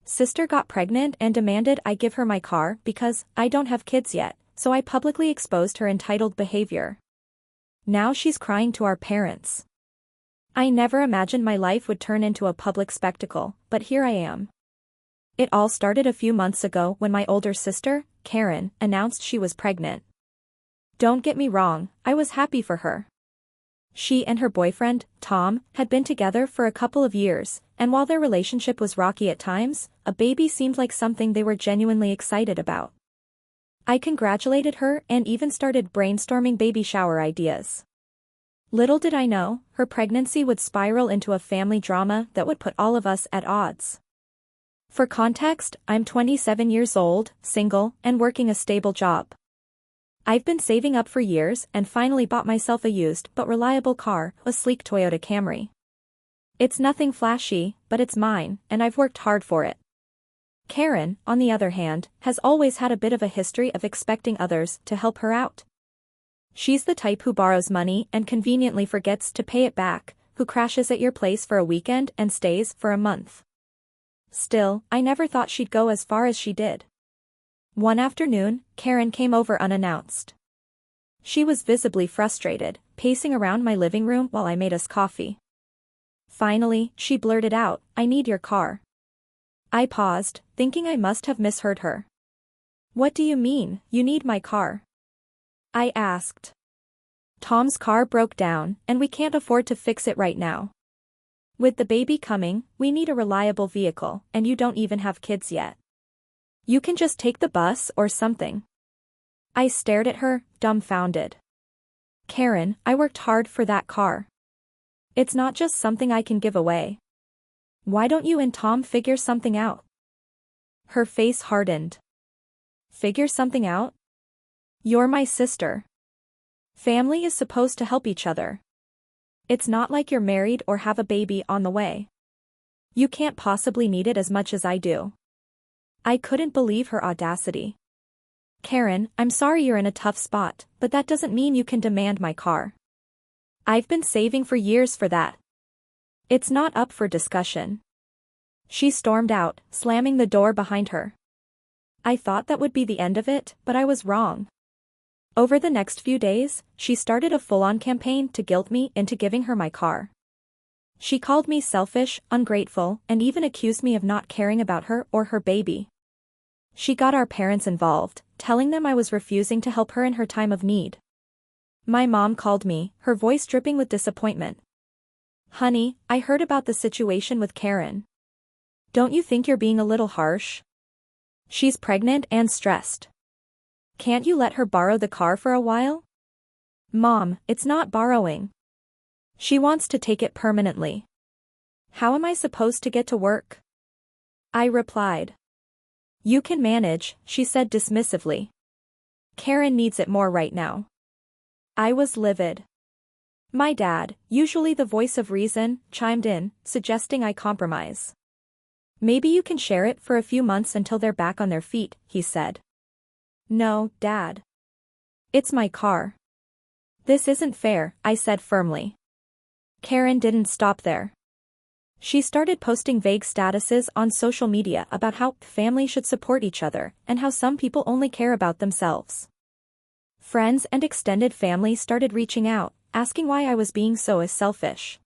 sister got pregnant and demanded I give her my car because I don't have kids yet, so I publicly exposed her entitled behavior. Now she's crying to our parents. I never imagined my life would turn into a public spectacle, but here I am. It all started a few months ago when my older sister, Karen, announced she was pregnant. Don't get me wrong, I was happy for her. She and her boyfriend, Tom, had been together for a couple of years, and while their relationship was rocky at times, a baby seemed like something they were genuinely excited about. I congratulated her and even started brainstorming baby shower ideas. Little did I know, her pregnancy would spiral into a family drama that would put all of us at odds. For context, I'm 27 years old, single, and working a stable job. I've been saving up for years and finally bought myself a used but reliable car, a sleek Toyota Camry. It's nothing flashy, but it's mine, and I've worked hard for it. Karen, on the other hand, has always had a bit of a history of expecting others to help her out. She's the type who borrows money and conveniently forgets to pay it back, who crashes at your place for a weekend and stays for a month. Still, I never thought she'd go as far as she did. One afternoon, Karen came over unannounced. She was visibly frustrated, pacing around my living room while I made us coffee. Finally, she blurted out, "I need your car." I paused, thinking I must have misheard her. "What do you mean, you need my car?" I asked. "Tom's car broke down, and we can't afford to fix it right now. With the baby coming, we need a reliable vehicle, and you don't even have kids yet. You can just take the bus or something." I stared at her, dumbfounded. "Karen, I worked hard for that car. It's not just something I can give away. Why don't you and Tom figure something out?" Her face hardened. "Figure something out? You're my sister. Family is supposed to help each other. It's not like you're married or have a baby on the way. You can't possibly need it as much as I do." I couldn't believe her audacity. "Karen, I'm sorry you're in a tough spot, but that doesn't mean you can demand my car. I've been saving for years for that. It's not up for discussion." She stormed out, slamming the door behind her. I thought that would be the end of it, but I was wrong. Over the next few days, she started a full-on campaign to guilt me into giving her my car. She called me selfish, ungrateful, and even accused me of not caring about her or her baby. She got our parents involved, telling them I was refusing to help her in her time of need. My mom called me, her voice dripping with disappointment. "Honey, I heard about the situation with Karen. Don't you think you're being a little harsh? She's pregnant and stressed. Can't you let her borrow the car for a while?" "Mom, it's not borrowing. She wants to take it permanently. How am I supposed to get to work?" I replied. "You can manage," she said dismissively. "Karen needs it more right now." I was livid. My dad, usually the voice of reason, chimed in, suggesting I compromise. "Maybe you can share it for a few months until they're back on their feet," he said. "No, Dad. It's my car." "This isn't fair," I said firmly. Karen didn't stop there. She started posting vague statuses on social media about how families should support each other and how some people only care about themselves. Friends and extended family started reaching out, asking why I was being so selfish.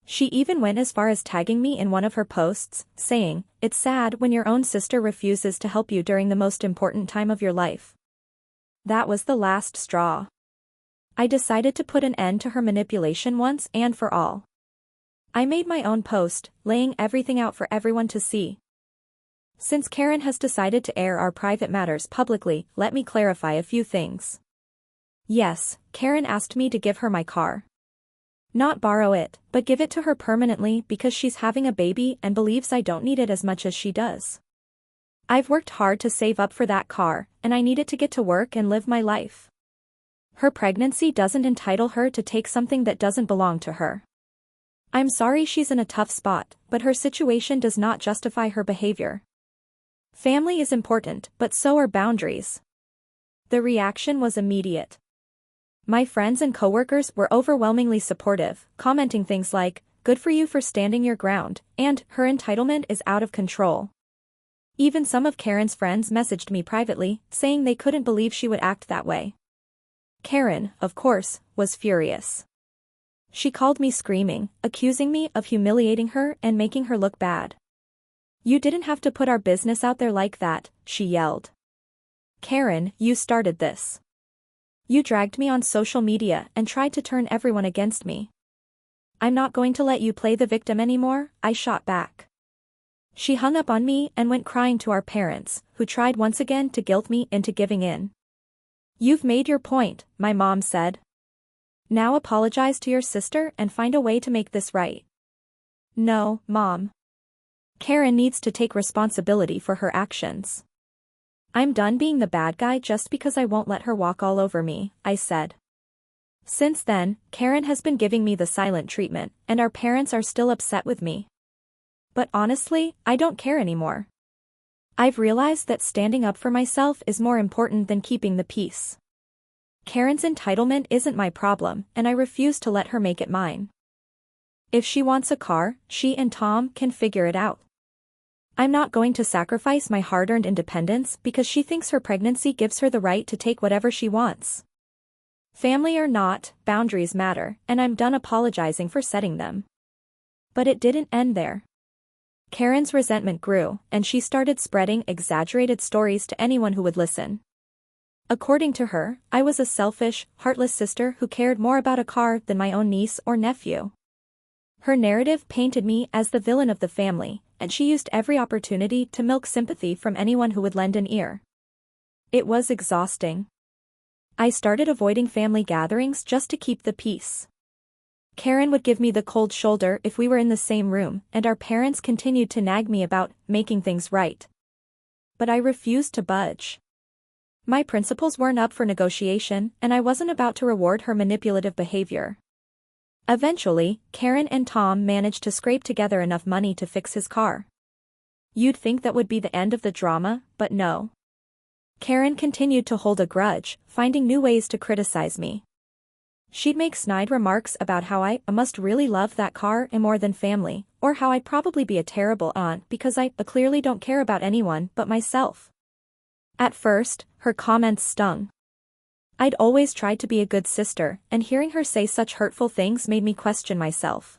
She even went as far as tagging me in one of her posts, saying, "It's sad when your own sister refuses to help you during the most important time of your life." That was the last straw. I decided to put an end to her manipulation once and for all. I made my own post, laying everything out for everyone to see. Since Karen has decided to air our private matters publicly, let me clarify a few things. Yes, Karen asked me to give her my car. Not borrow it, but give it to her permanently because she's having a baby and believes I don't need it as much as she does. I've worked hard to save up for that car, and I need it to get to work and live my life. Her pregnancy doesn't entitle her to take something that doesn't belong to her. I'm sorry she's in a tough spot, but her situation does not justify her behavior. Family is important, but so are boundaries. The reaction was immediate. My friends and coworkers were overwhelmingly supportive, commenting things like, "Good for you for standing your ground," and "Her entitlement is out of control." Even some of Karen's friends messaged me privately, saying they couldn't believe she would act that way. Karen, of course, was furious. She called me screaming, accusing me of humiliating her and making her look bad. "You didn't have to put our business out there like that," she yelled. "Karen, you started this. You dragged me on social media and tried to turn everyone against me. I'm not going to let you play the victim anymore," I shot back. She hung up on me and went crying to our parents, who tried once again to guilt me into giving in. "You've made your point," my mom said. "Now apologize to your sister and find a way to make this right." "No, Mom. Karen needs to take responsibility for her actions. I'm done being the bad guy just because I won't let her walk all over me," I said. Since then, Karen has been giving me the silent treatment, and our parents are still upset with me. But honestly, I don't care anymore. I've realized that standing up for myself is more important than keeping the peace. Karen's entitlement isn't my problem, and I refuse to let her make it mine. If she wants a car, she and Tom can figure it out. I'm not going to sacrifice my hard-earned independence because she thinks her pregnancy gives her the right to take whatever she wants. Family or not, boundaries matter, and I'm done apologizing for setting them. But it didn't end there. Karen's resentment grew, and she started spreading exaggerated stories to anyone who would listen. According to her, I was a selfish, heartless sister who cared more about a car than my own niece or nephew. Her narrative painted me as the villain of the family, and she used every opportunity to milk sympathy from anyone who would lend an ear. It was exhausting. I started avoiding family gatherings just to keep the peace. Karen would give me the cold shoulder if we were in the same room, and our parents continued to nag me about making things right. But I refused to budge. My principles weren't up for negotiation, and I wasn't about to reward her manipulative behavior. Eventually, Karen and Tom managed to scrape together enough money to fix his car. You'd think that would be the end of the drama, but no. Karen continued to hold a grudge, finding new ways to criticize me. She'd make snide remarks about how I must really love that car more than family, or how I'd probably be a terrible aunt because I clearly don't care about anyone but myself. At first, her comments stung. I'd always tried to be a good sister, and hearing her say such hurtful things made me question myself.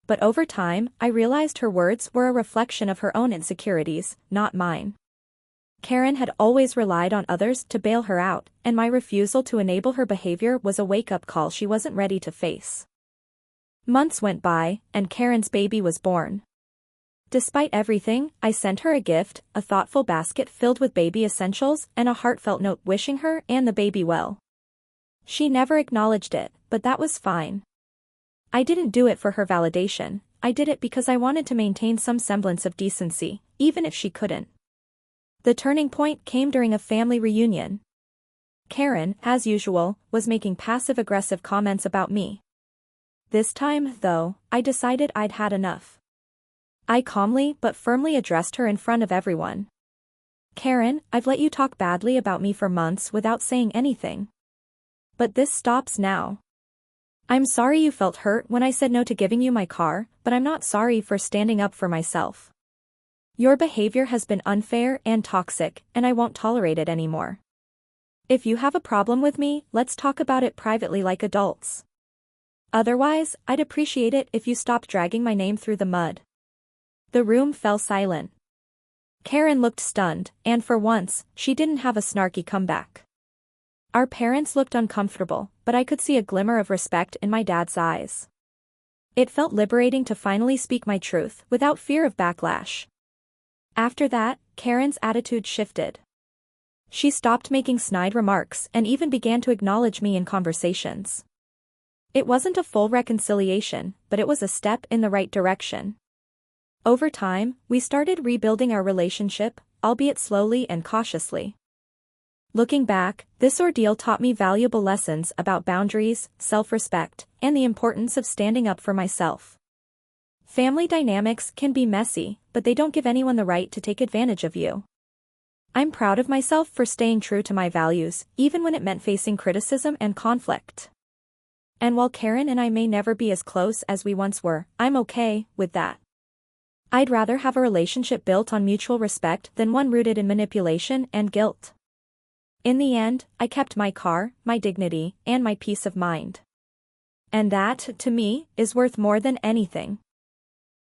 But over time, I realized her words were a reflection of her own insecurities, not mine. Karen had always relied on others to bail her out, and my refusal to enable her behavior was a wake-up call she wasn't ready to face. Months went by, and Karen's baby was born. Despite everything, I sent her a gift, a thoughtful basket filled with baby essentials and a heartfelt note wishing her and the baby well. She never acknowledged it, but that was fine. I didn't do it for her validation, I did it because I wanted to maintain some semblance of decency, even if she couldn't. The turning point came during a family reunion. Karen, as usual, was making passive-aggressive comments about me. This time, though, I decided I'd had enough. I calmly but firmly addressed her in front of everyone. "Karen, I've let you talk badly about me for months without saying anything. But this stops now. I'm sorry you felt hurt when I said no to giving you my car, but I'm not sorry for standing up for myself. Your behavior has been unfair and toxic, and I won't tolerate it anymore. If you have a problem with me, let's talk about it privately like adults. Otherwise, I'd appreciate it if you stopped dragging my name through the mud." The room fell silent. Karen looked stunned, and for once, she didn't have a snarky comeback. Our parents looked uncomfortable, but I could see a glimmer of respect in my dad's eyes. It felt liberating to finally speak my truth without fear of backlash. After that, Karen's attitude shifted. She stopped making snide remarks and even began to acknowledge me in conversations. It wasn't a full reconciliation, but it was a step in the right direction. Over time, we started rebuilding our relationship, albeit slowly and cautiously. Looking back, this ordeal taught me valuable lessons about boundaries, self-respect, and the importance of standing up for myself. Family dynamics can be messy, but they don't give anyone the right to take advantage of you. I'm proud of myself for staying true to my values, even when it meant facing criticism and conflict. And while Karen and I may never be as close as we once were, I'm okay with that. I'd rather have a relationship built on mutual respect than one rooted in manipulation and guilt. In the end, I kept my car, my dignity, and my peace of mind. And that, to me, is worth more than anything.